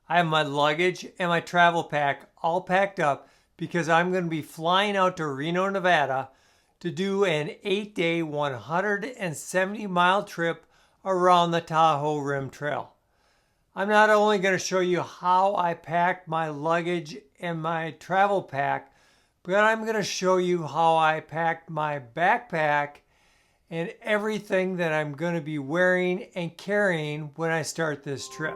I have my luggage and my travel pack all packed up because I'm going to be flying out to Reno, Nevada to do an 8-day, 170-mile trip around the Tahoe Rim Trail. I'm not only going to show you how I packed my luggage and my travel pack, but I'm going to show you how I packed my backpack and everything that I'm going to be wearing and carrying when I start this trip.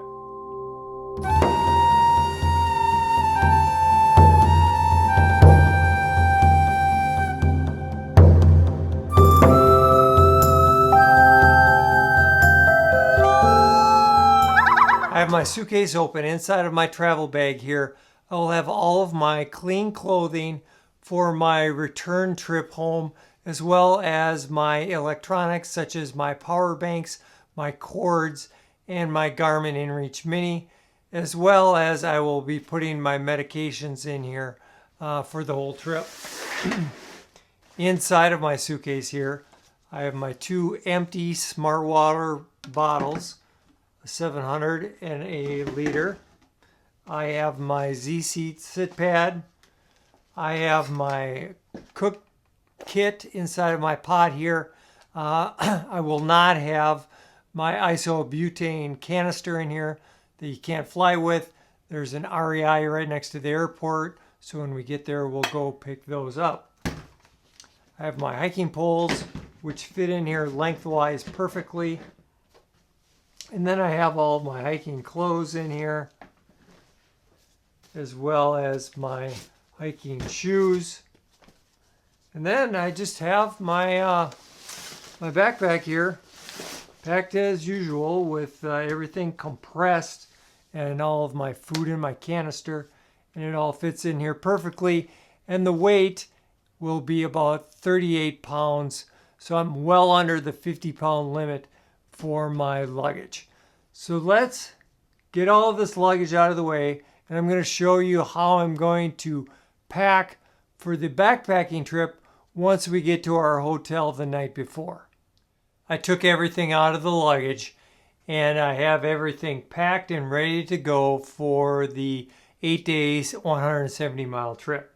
I have my suitcase open. Inside of my travel bag here, I will have all of my clean clothing for my return trip home, as well as my electronics such as my power banks, my cords, and my Garmin InReach Mini, as well as I will be putting my medications in here for the whole trip. Inside of my suitcase here, I have my 2 empty Smart Water bottles, 700 and a liter. I have my Z-Seat sit pad. I have my cook kit inside of my pot here. I will not have my isobutane canister in here that you can't fly with. There's an REI right next to the airport, so when we get there we'll go pick those up. I have my hiking poles, which fit in here lengthwise perfectly. And then I have all of my hiking clothes in here, as well as my hiking shoes. And then I just have my my backpack here, packed as usual with everything compressed and all of my food in my canister. And it all fits in here perfectly. And the weight will be about 38 pounds. So I'm well under the 50-pound limit for my luggage. So let's get all of this luggage out of the way, and I'm going to show you how I'm going to pack for the backpacking trip once we get to our hotel the night before. I took everything out of the luggage, and I have everything packed and ready to go for the 8 days, 170-mile trip.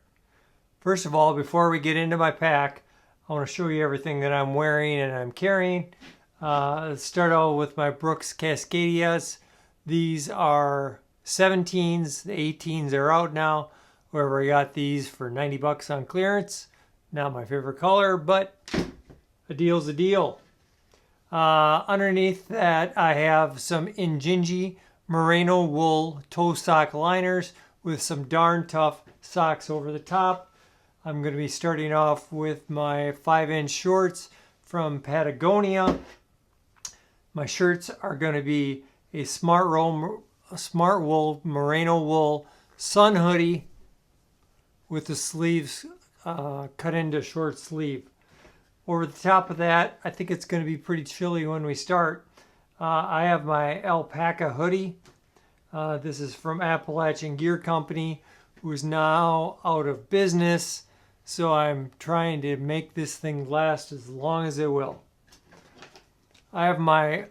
First of all, before we get into my pack, I want to show you everything that I'm wearing and I'm carrying. Let's start out with my Brooks Cascadias. These are 17s. The 18s are out now. Whoever I got these for 90 bucks on clearance. Not my favorite color, but a deal's a deal. Underneath that, I have some Injinji merino wool toe sock liners with some darn tough socks over the top. I'm going to be starting off with my 5-inch shorts from Patagonia. My shirts are going to be a Smart Wool merino wool sun hoodie with the sleeves cut into short sleeve. Over the top of that, I think it's going to be pretty chilly when we start. I have my alpaca hoodie. This is from Appalachian Gear Company, who is now out of business. So I'm trying to make this thing last as long as it will. I have my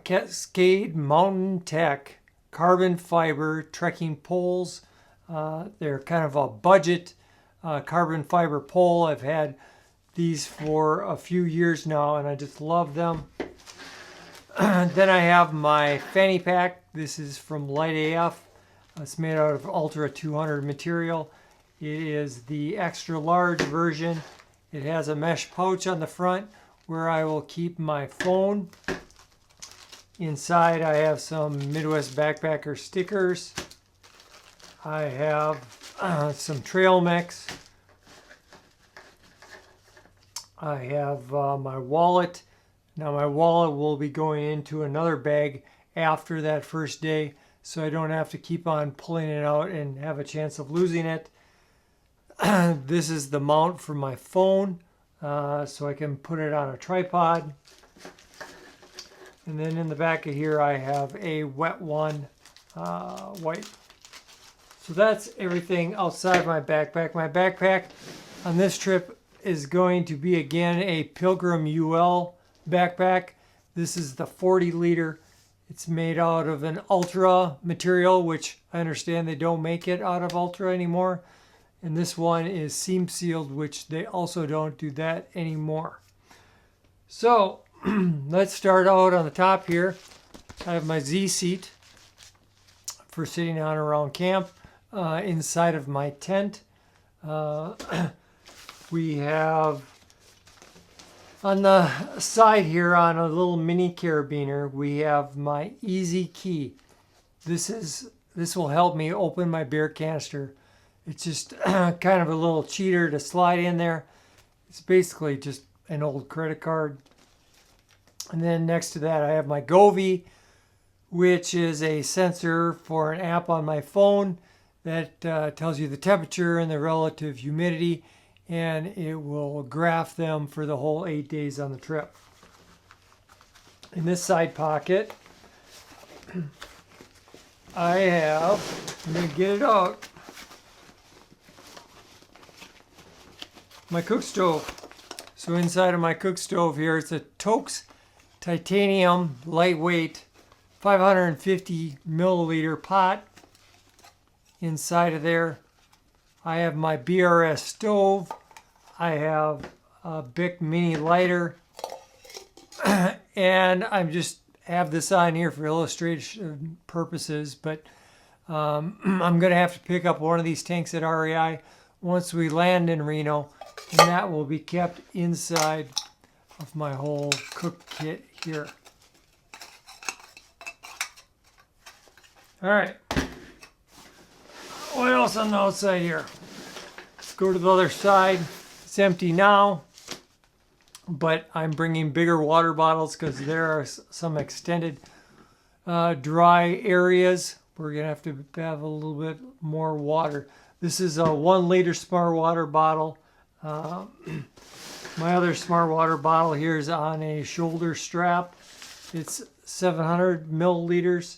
Cascade Mountain Tech carbon fiber trekking poles. They're kind of a budget carbon fiber pole. I've had these for a few years now and I just love them. Then I have my fanny pack. This is from Light AF. It's made out of Ultra 200 material. It is the extra large version. It has a mesh pouch on the front where I will keep my phone. Inside I have some Midwest Backpacker stickers. I have some trail mix. I have my wallet. Now my wallet will be going into another bag after that first day, so I don't have to keep on pulling it out and have a chance of losing it. This is the mount for my phone, so I can put it on a tripod. And then in the back of here I have a Wet One wipe. So that's everything outside my backpack. My backpack on this trip is going to be again a Pilgrim UL backpack. This is the 40 liter. It's made out of an Ultra material, which I understand they don't make it out of Ultra anymore. And this one is seam sealed, which they also don't do that anymore. So let's start out on the top here. I have my Z seat for sitting on around camp inside of my tent. We have on the side here on a little mini carabiner, we have my Easy Key. This will help me open my beer canister. It's just kind of a little cheater to slide in there. It's basically just an old credit card. And then next to that I have my Govee, which is a sensor for an app on my phone that tells you the temperature and the relative humidity, and it will graph them for the whole 8 days on the trip. In this side pocket, I have, I'm going to get it out, my cook stove. So inside of my cook stove here, it's a Toaks titanium lightweight 550 milliliter pot. Inside of there, I have my BRS stove. I have a Bic mini lighter, and I'm just have this on here for illustration purposes, but I'm going to have to pick up one of these tanks at REI once we land in Reno, and that will be kept inside of my whole cook kit here. All right. What else on the outside here? Let's go to the other side. It's empty now, but I'm bringing bigger water bottles because there are some extended dry areas. We're going to have a little bit more water. This is a 1 liter Smart Water bottle. My other Smart Water bottle here is on a shoulder strap. It's 700 milliliters.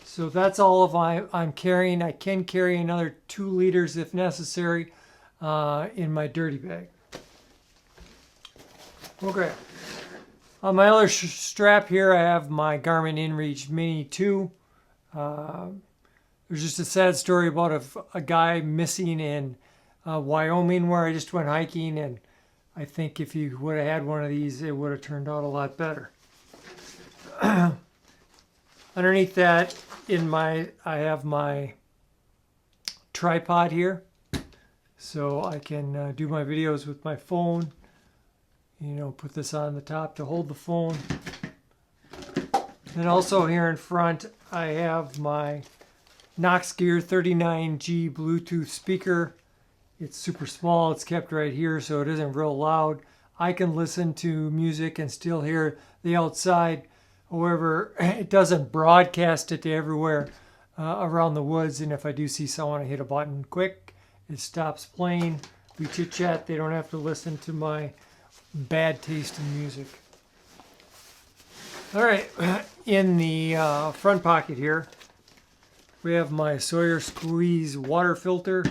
So that's all of I'm carrying. I can carry another 2 liters if necessary in my dirty bag. Okay. On my other strap here, I have my Garmin InReach Mini 2. There's just a sad story about a guy missing in Wyoming where I just went hiking, and I think if you would have had one of these, it would have turned out a lot better. Underneath that, I have my tripod here, so I can do my videos with my phone. You know, put this on the top to hold the phone. And also here in front, I have my Knox Gear 39G Bluetooth speaker. It's super small. It's kept right here, so it isn't real loud. I can listen to music and still hear the outside. However, it doesn't broadcast it to everywhere around the woods. And if I do see someone, I hit a button quick, it stops playing. We chit chat. They don't have to listen to my bad taste in music. All right, in the front pocket here, we have my Sawyer Squeeze water filter.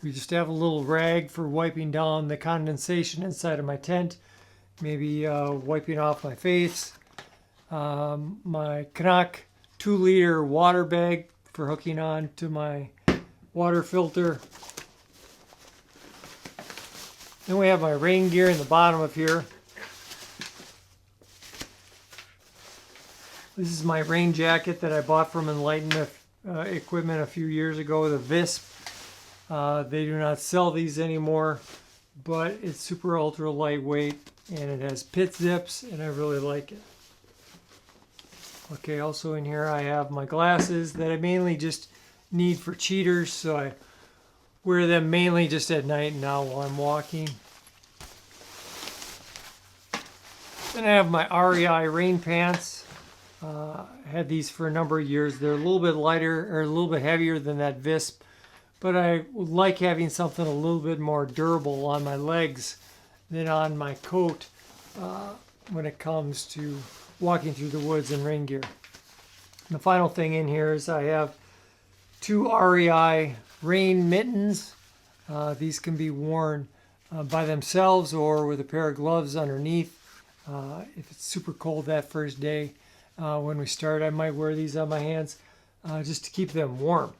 We just have a little rag for wiping down the condensation inside of my tent. Maybe wiping off my face. My Canuck 2 liter water bag for hooking on to my water filter. Then we have my rain gear in the bottom of here. This is my rain jacket that I bought from Enlightened Equipment a few years ago, the Visp. They do not sell these anymore, but it's super ultra lightweight and it has pit zips, and I really like it. Okay, also in here I have my glasses that I mainly just need for cheaters, so I wear them mainly just at night now while I'm walking. Then I have my REI rain pants. I had these for a number of years. They're a little bit lighter or a little bit heavier than that Visp, but I would like having something a little bit more durable on my legs than on my coat when it comes to walking through the woods in rain gear. And the final thing in here is I have 2 REI rain mittens. These can be worn by themselves or with a pair of gloves underneath. If it's super cold that first day when we start, I might wear these on my hands just to keep them warm.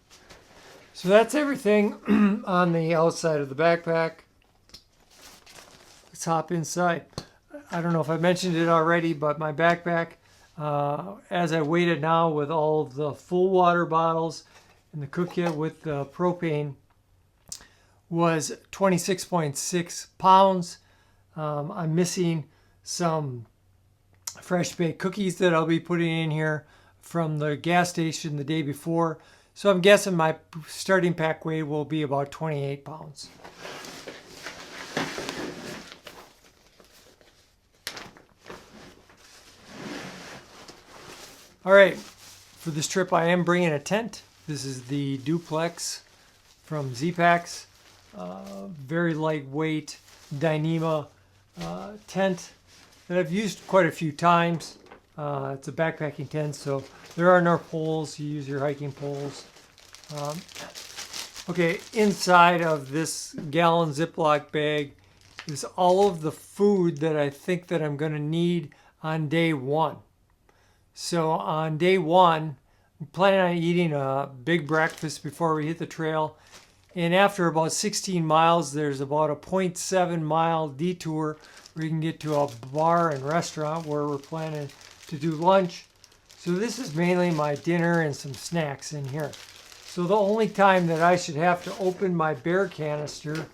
So that's everything on the outside of the backpack. Let's hop inside. I don't know if I mentioned it already, but my backpack, as I weighed it now with all of the full water bottles and the cook kit with the propane, was 26.6 pounds. I'm missing some fresh baked cookies that I'll be putting in here from the gas station the day before. So I'm guessing my starting pack weight will be about 28 pounds. All right, for this trip I am bringing a tent. This is the Duplex from Zpacks. Very lightweight Dyneema tent that I've used quite a few times. It's a backpacking tent, so there are no poles. You use your hiking poles. Okay, inside of this gallon Ziploc bag is all of the food that I think that I'm going to need on day one. So on day one, I'm planning on eating a big breakfast before we hit the trail. And after about 16 miles, there's about a 0.7 mile detour where you can get to a bar and restaurant where we're planning to do lunch. So this is mainly my dinner and some snacks in here. So the only time that I should have to open my bear canister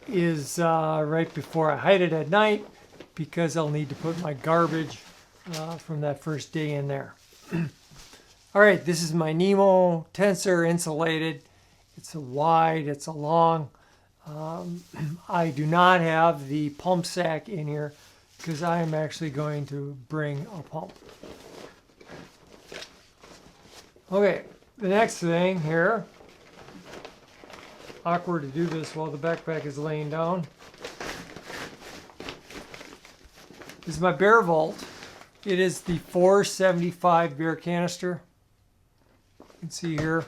is right before I hide it at night, because I'll need to put my garbage from that first day in there. All right, this is my Nemo Tensor insulated. It's a wide, it's a long. I do not have the pump sack in here because I am actually going to bring a pump. Okay, the next thing here, awkward to do this while the backpack is laying down, is my bear vault. It is the 475 beer canister. You can see here.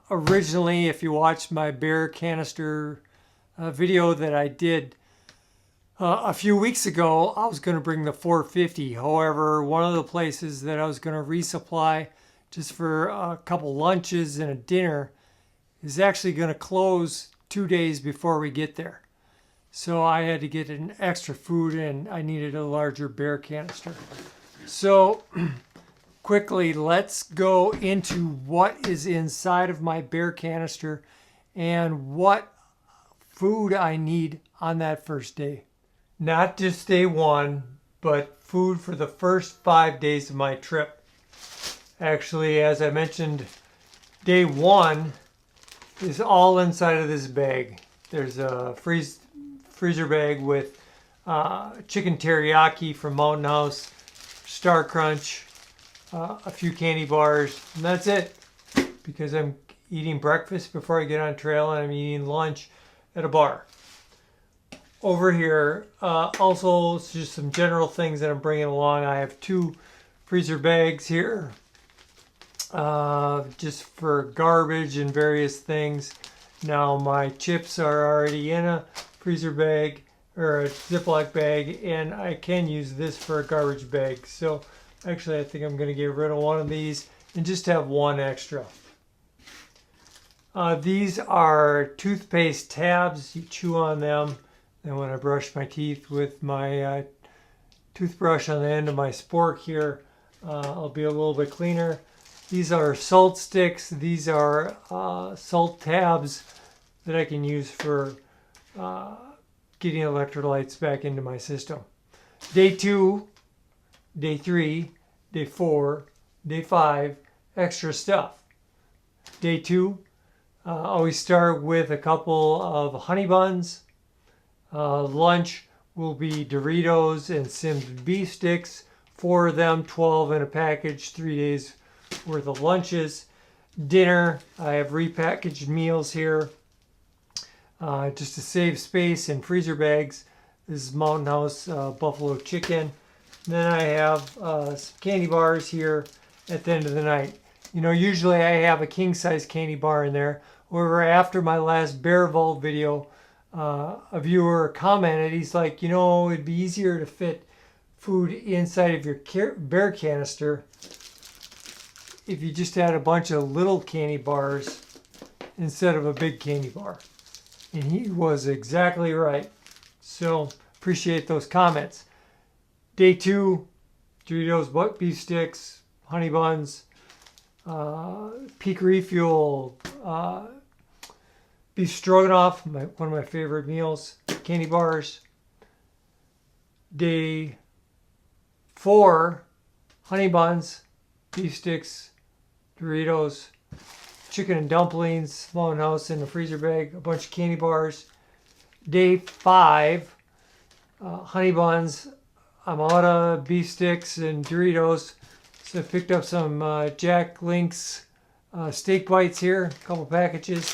Originally, if you watched my bear canister video that I did a few weeks ago, I was going to bring the 450. However, one of the places that I was going to resupply just for a couple lunches and a dinner is actually going to close 2 days before we get there. So I had to get an extra food and I needed a larger bear canister. So quickly, let's go into what is inside of my bear canister and what food I need on that first day. Not just day one, but food for the first 5 days of my trip. Actually, as I mentioned, day one is all inside of this bag. There's a freezer bag with chicken teriyaki from Mountain House, Star Crunch, a few candy bars, and that's it, because I'm eating breakfast before I get on trail and I'm eating lunch at a bar. Over here, also just some general things that I'm bringing along. I have 2 freezer bags here, just for garbage and various things. Now my chips are already in a freezer bag or a Ziploc bag, and I can use this for a garbage bag. So actually I think I'm going to get rid of one of these and just have one extra. These are toothpaste tabs. You chew on them, and when I brush my teeth with my toothbrush on the end of my spork here, I'll be a little bit cleaner. These are salt sticks. These are salt tabs that I can use for getting electrolytes back into my system. Day 2, day 3, day 4, day 5, extra stuff. Day 2, always start with a couple of honey buns. Lunch will be Doritos and Simms beef sticks. 4 of them, 12 in a package, 3 days worth of lunches. Dinner, I have repackaged meals here just to save space in freezer bags. This is Mountain House buffalo chicken. Then I have some candy bars here at the end of the night. You know, usually I have a king size candy bar in there. However, after my last bear vault video, a viewer commented, he's like, you know, it'd be easier to fit food inside of your bear canister if you just had a bunch of little candy bars instead of a big candy bar. And he was exactly right. So appreciate those comments. Day 2, Doritos beef sticks, honey buns, peak refuel, beef stroganoff, one of my favorite meals, candy bars. Day 4, honey buns, beef sticks, Doritos, chicken and dumplings, small house in the freezer bag, a bunch of candy bars. Day 5, honey buns. I'm out of beef sticks and Doritos, so I picked up some Lynx steak bites here, a couple packages.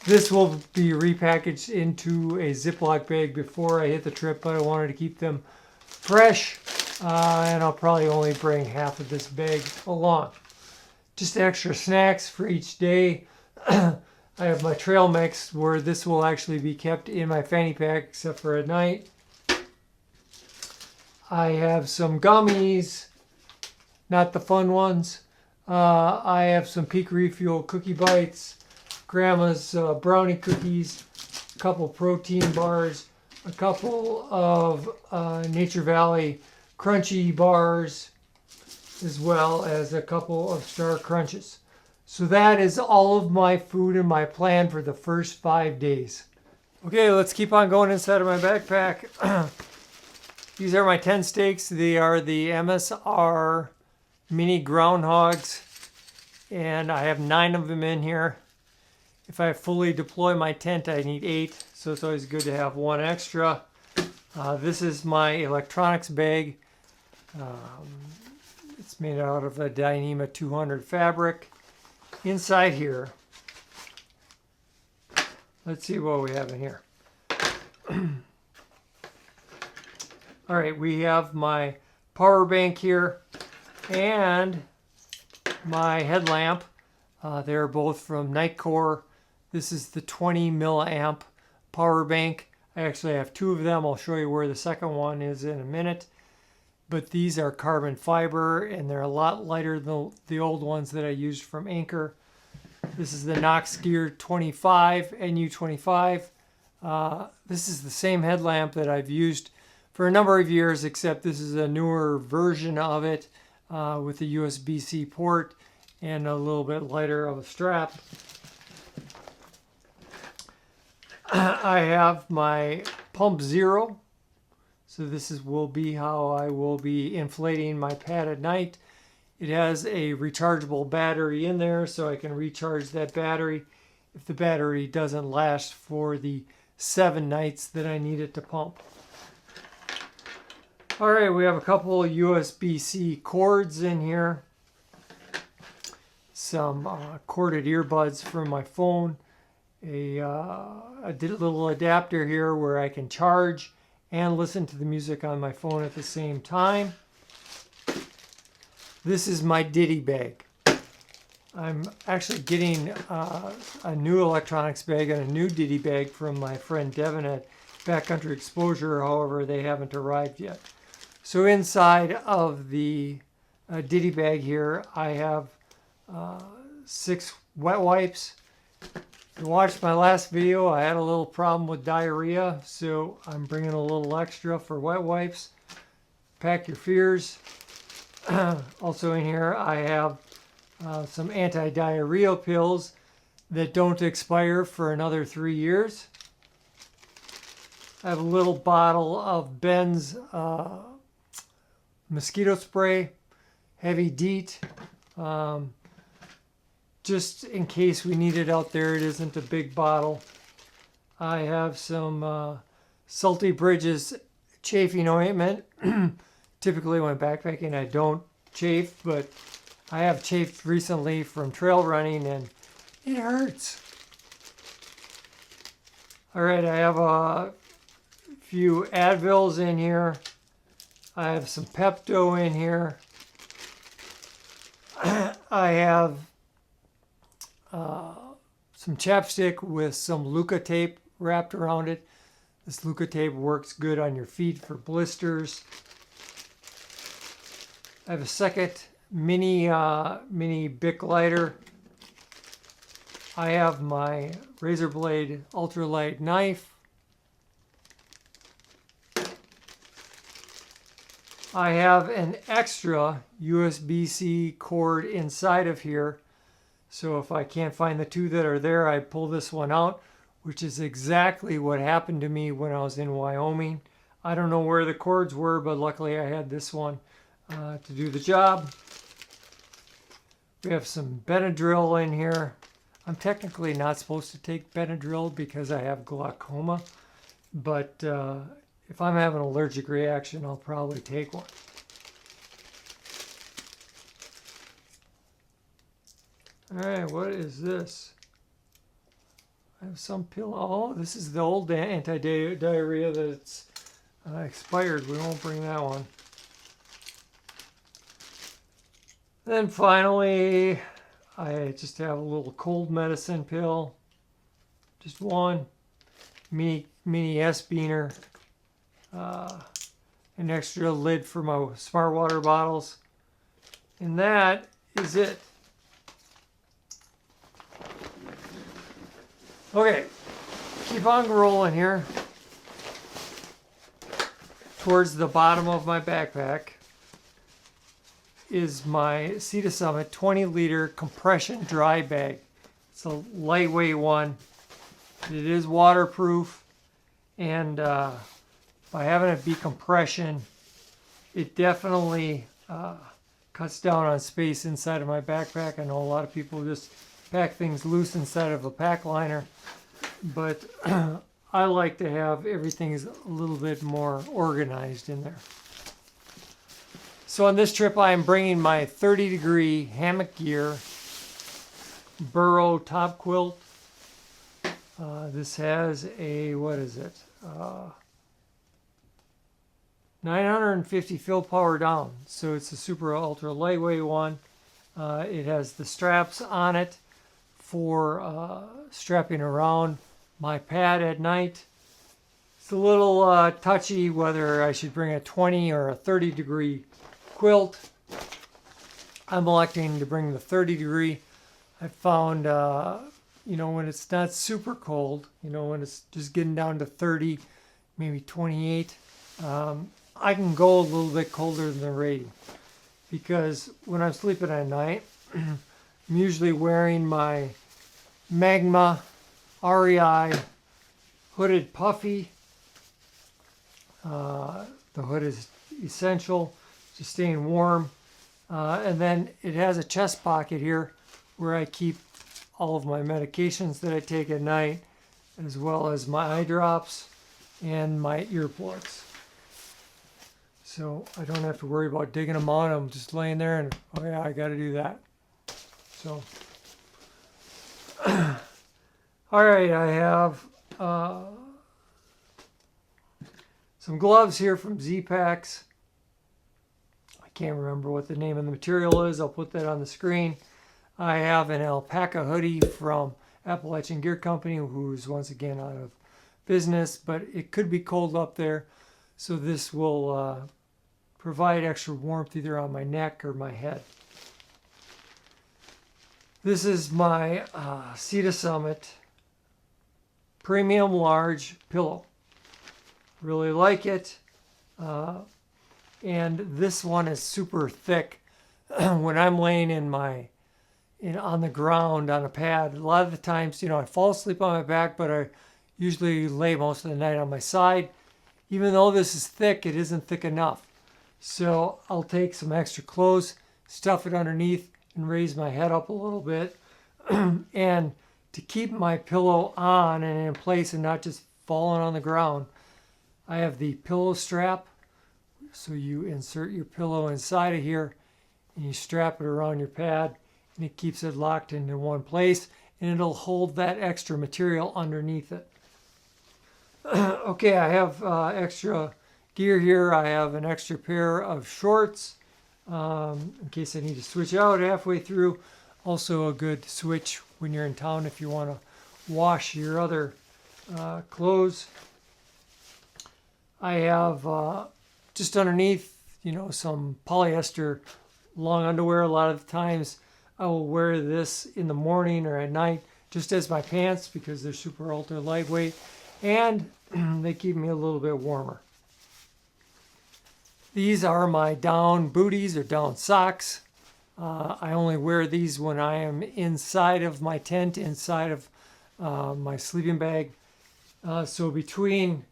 This will be repackaged into a Ziploc bag before I hit the trip, but I wanted to keep them fresh, and I'll probably only bring half of this bag along. Just extra snacks for each day. I have my trail mix where this will actually be kept in my fanny pack except for at night. I have some gummies, not the fun ones. I have some Peak Refuel cookie bites, Grandma's brownie cookies, a couple protein bars, a couple of Nature Valley crunchy bars, as well as a couple of Star Crunches. So that is all of my food and my plan for the first 5 days. Okay, let's keep on going inside of my backpack. These are my 10 steaks. They are the MSR mini groundhogs, and I have 9 of them in here. If I fully deploy my tent, I need 8, so it's always good to have 1 extra. This is my electronics bag. It's made out of a Dyneema 200 fabric. Inside here, let's see what we have in here. All right, we have my power bank here and my headlamp. They're both from Nitecore. This is the 20 milliamp power bank. I actually have 2 of them. I'll show you where the second one is in a minute. But these are carbon fiber, and they're a lot lighter than the old ones that I used from Anker. This is the Knox Gear 25, NU25. This is the same headlamp that I've used for a number of years, except this is a newer version of it with a USB-C port and a little bit lighter of a strap. I have my Pump Zero. So this will be how I will be inflating my pad at night. It has a rechargeable battery in there, so I can recharge that battery if the battery doesn't last for the 7 nights that I need it to pump. All right, we have a couple of USB-C cords in here. Some corded earbuds for my phone. A little adapter here where I can charge and listen to the music on my phone at the same time. This is my Ditty bag. I'm actually getting a new electronics bag and a new Ditty bag from my friend Devin at Backcountry Exposure. However, they haven't arrived yet. So inside of the Ditty bag here, I have 6 wet wipes. If you watched my last video, I had a little problem with diarrhea, so I'm bringing a little extra for wet wipes. Pack your fears. Also in here, I have some anti-diarrheal pills that don't expire for another 3 years. I have a little bottle of Ben's mosquito spray, heavy DEET. Just in case we need it out there. It isn't a big bottle. I have some Salty Bridges chafing ointment. Typically when backpacking I don't chafe, but I have chafed recently from trail running and it hurts. All right, I have a few Advils in here. I have some Pepto in here. I have some chapstick with some Luca tape wrapped around it. This Luca tape works good on your feet for blisters. I have a second mini Bic lighter. I have my razor blade Ultralight knife. I have an extra USB-C cord inside of here. So if I can't find the two that are there, I pull this one out, which is exactly what happened to me when I was in Wyoming. I don't know where the cords were, but luckily I had this one to do the job. We have some Benadryl in here. I'm technically not supposed to take Benadryl because I have glaucoma, but if I'm having an allergic reaction, I'll probably take one. All right, what is this? I have some pill. Oh, this is the old anti-diarrhea that's expired. We won't bring that one. Then finally, I just have a little cold medicine pill. Just one. Mini S-beaner. An extra lid for my smart water bottles. And that is it. Okay, keep on rolling here. Towards the bottom of my backpack is my Sea to Summit 20-liter compression dry bag. It's a lightweight one. It is waterproof, and by having it be compression, it definitely cuts down on space inside of my backpack. I know a lot of people just pack things loose inside of a pack liner, but I like to have everything is a little bit more organized in there. So on this trip, I am bringing my 30-degree hammock gear, Burrows top quilt. This has a, what is it? 950 fill power down. So it's a super ultra lightweight one. It has the straps on it for strapping around my pad at night. It's a little touchy whether I should bring a 20 or a 30 degree quilt. I'm electing to bring the 30 degree. I found, you know, when it's not super cold, you know, when it's just getting down to 30, maybe 28, I can go a little bit colder than the rating. Because when I'm sleeping at night, I'm usually wearing my Magma REI hooded puffy. The hood is essential, just staying warm. And then it has a chest pocket here where I keep all of my medications that I take at night, as well as my eye drops and my earplugs. So I don't have to worry about digging them out. I'm just laying there and, oh yeah, I got to do that. So, all right, I have some gloves here from Zpacks. I can't remember what the name of the material is. I'll put that on the screen. I have an alpaca hoodie from Appalachian Gear Company, who's once again out of business, but it could be cold up there. So this will provide extra warmth either on my neck or my head. This is my Sea to Summit premium large pillow. Really like it. And this one is super thick. When I'm laying on the ground on a pad, a lot of the times, you know, I fall asleep on my back, but I usually lay most of the night on my side. Even though this is thick, it isn't thick enough. So I'll take some extra clothes, stuff it underneath, and raise my head up a little bit. And to keep my pillow on and in place and not just falling on the ground, I have the pillow strap. So you insert your pillow inside of here and you strap it around your pad, and it keeps it locked into one place, and it'll hold that extra material underneath it. Okay, I have extra gear here. I have an extra pair of shorts in case I need to switch out halfway through. Also a good switch when you're in town if you want to wash your other clothes. I have just underneath, you know, some polyester long underwear. A lot of the times I will wear this in the morning or at night just as my pants because they're super ultra lightweight and they keep me a little bit warmer. These are my down booties or down socks. I only wear these when I am inside of my tent, inside of my sleeping bag. So between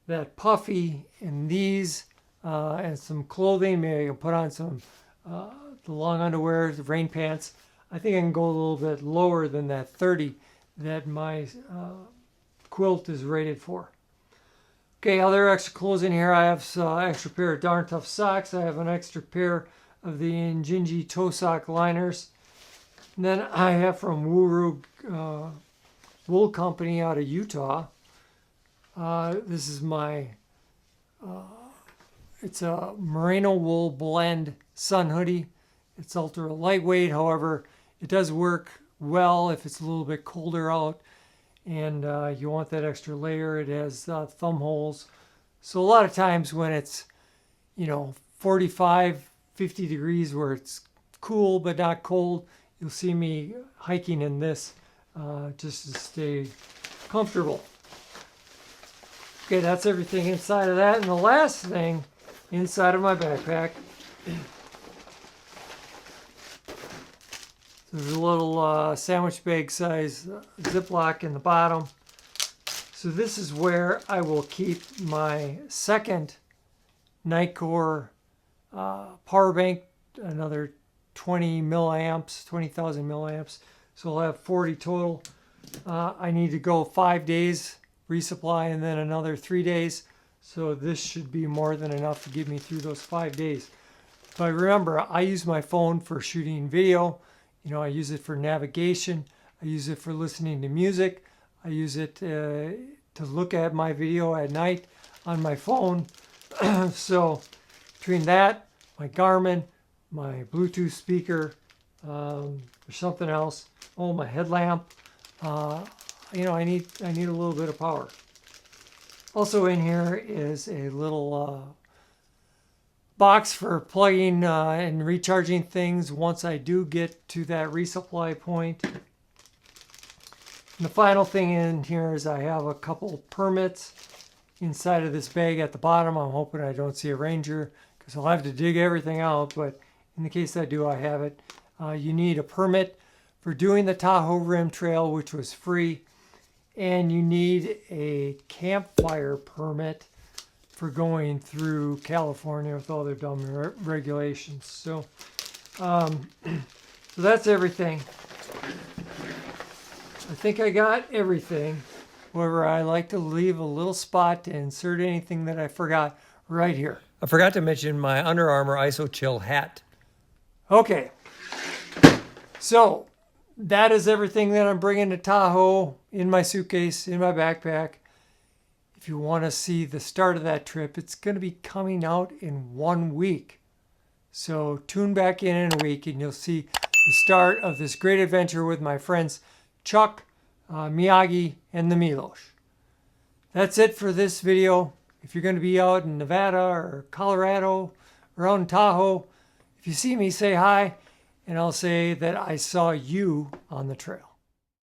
that puffy and these and some clothing, maybe I can put on some the long underwear, the rain pants. I think I can go a little bit lower than that 30 that my quilt is rated for. Okay, other extra clothes in here. I have an extra pair of Darn Tough socks. I have an extra pair of the Injinji toe sock liners. And then I have from Wuru Wool Company out of Utah. This is my, it's a merino wool blend sun hoodie. It's ultra lightweight, however, it does work well if it's a little bit colder out and you want that extra layer. It has thumb holes. So a lot of times when it's, you know, 45, 50 degrees where it's cool but not cold, you'll see me hiking in this just to stay comfortable. Okay, that's everything inside of that. And the last thing inside of my backpack, there's a little sandwich bag size Ziploc in the bottom. So this is where I will keep my second Nitecore power bank, another 20,000 milliamps. So I'll have 40 total. I need to go 5 days resupply and then another 3 days. So this should be more than enough to get me through those 5 days. But remember, I use my phone for shooting video. You know, I use it for navigation. I use it for listening to music. I use it to look at my video at night on my phone. So between that, my Garmin, my Bluetooth speaker, or something else, oh, my headlamp, you know, I need a little bit of power. Also in here is a little box for plugging and recharging things once I do get to that resupply point. And the final thing in here is I have a couple permits inside of this bag at the bottom. I'm hoping I don't see a ranger because I'll have to dig everything out, but in the case I do, I have it. You need a permit for doing the Tahoe Rim Trail, which was free, and you need a campfire permit for going through California with all their dumb regulations. So, so that's everything. I think I got everything. However, I like to leave a little spot to insert anything that I forgot right here. I forgot to mention my Under Armour ISO Chill hat. Okay, so that is everything that I'm bringing to Tahoe in my suitcase, in my backpack. If you want to see the start of that trip, it's going to be coming out in 1 week. So tune back in a week and you'll see the start of this great adventure with my friends Chuck, Miyagi, and the Milosh. That's it for this video. If you're going to be out in Nevada or Colorado or out in Tahoe, if you see me, say hi, and I'll say that I saw you on the trail.